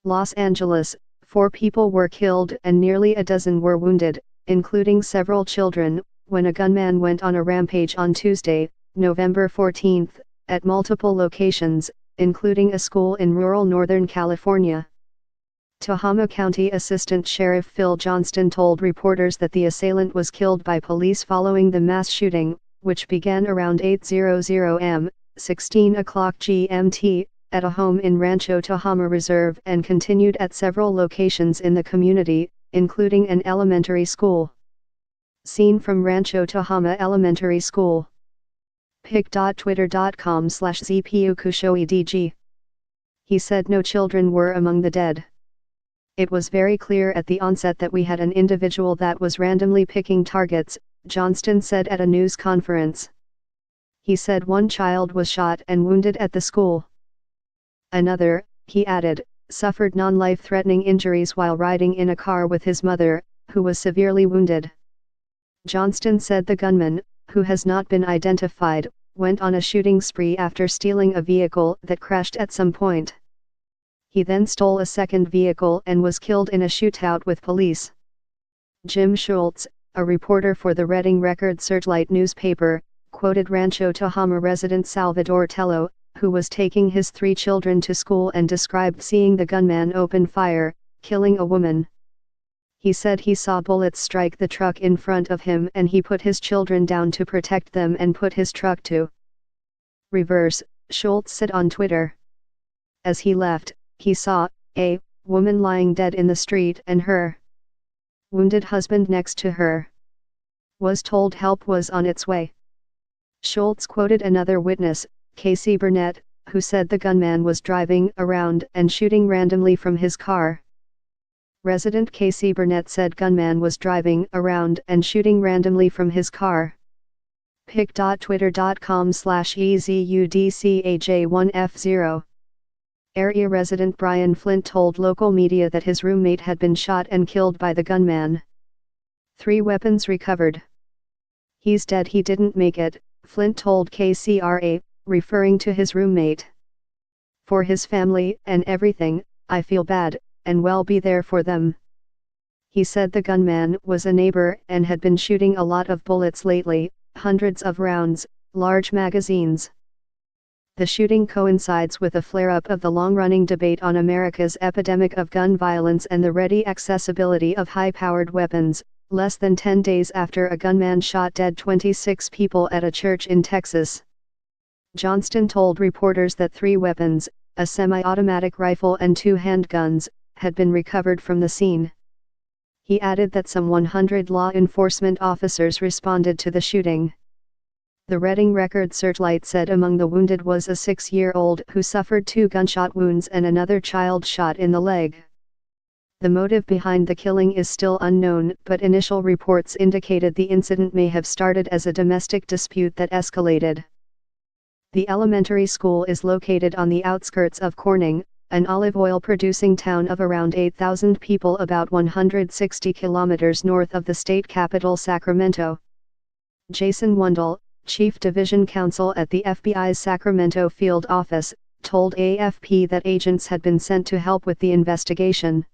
Los Angeles, 4 people were killed and nearly a dozen were wounded, including several children, when a gunman went on a rampage on Tuesday, November 14, at multiple locations, including a school in rural Northern California. Tehama County Assistant Sheriff Phil Johnston told reporters that the assailant was killed by police following the mass shooting, which began around 8:00 am, 16 o'clock GMT, at a home in Rancho Tehama Reserve and continued at several locations in the community, including an elementary school. Seen from Rancho Tehama Elementary School. pic.twitter.com/zpukushoedg. He said no children were among the dead. It was very clear at the onset that we had an individual that was randomly picking targets, Johnston said at a news conference. He said one child was shot and wounded at the school. Another, he added, suffered non-life-threatening injuries while riding in a car with his mother, who was severely wounded. Johnston said the gunman, who has not been identified, went on a shooting spree after stealing a vehicle that crashed at some point. He then stole a second vehicle and was killed in a shootout with police. Jim Schultz, a reporter for the Redding Record Searchlight newspaper, quoted Rancho Tehama resident Salvador Tello, who was taking his 3 children to school and described seeing the gunman open fire, killing a woman. He said he saw bullets strike the truck in front of him and he put his children down to protect them and put his truck to reverse, Schultz said on Twitter. As he left, he saw a woman lying dead in the street and her wounded husband next to her. Was told help was on its way. Schultz quoted another witness, Casey Burnett, who said the gunman was driving around and shooting randomly from his car. Resident Casey Burnett said gunman was driving around and shooting randomly from his car. pic.twitter.com/ezudcaj1f0. Area resident Brian Flint told local media that his roommate had been shot and killed by the gunman. 3 weapons recovered. He's dead, he didn't make it, Flint told KCRA, referring to his roommate. For his family and everything, I feel bad, and will be there for them. He said the gunman was a neighbor and had been shooting a lot of bullets lately, hundreds of rounds, large magazines. The shooting coincides with a flare-up of the long-running debate on America's epidemic of gun violence and the ready accessibility of high-powered weapons, less than 10 days after a gunman shot dead 26 people at a church in Texas. Johnston told reporters that 3 weapons, a semi-automatic rifle and 2 handguns, had been recovered from the scene. He added that some 100 law enforcement officers responded to the shooting. The Redding Record Searchlight said among the wounded was a 6-year-old who suffered 2 gunshot wounds and another child shot in the leg. The motive behind the killing is still unknown, but initial reports indicated the incident may have started as a domestic dispute that escalated. The elementary school is located on the outskirts of Corning, an olive oil producing town of around 8,000 people about 160 kilometers north of the state capital Sacramento. Jason Wundle, Chief Division Counsel at the FBI's Sacramento field office, told AFP that agents had been sent to help with the investigation.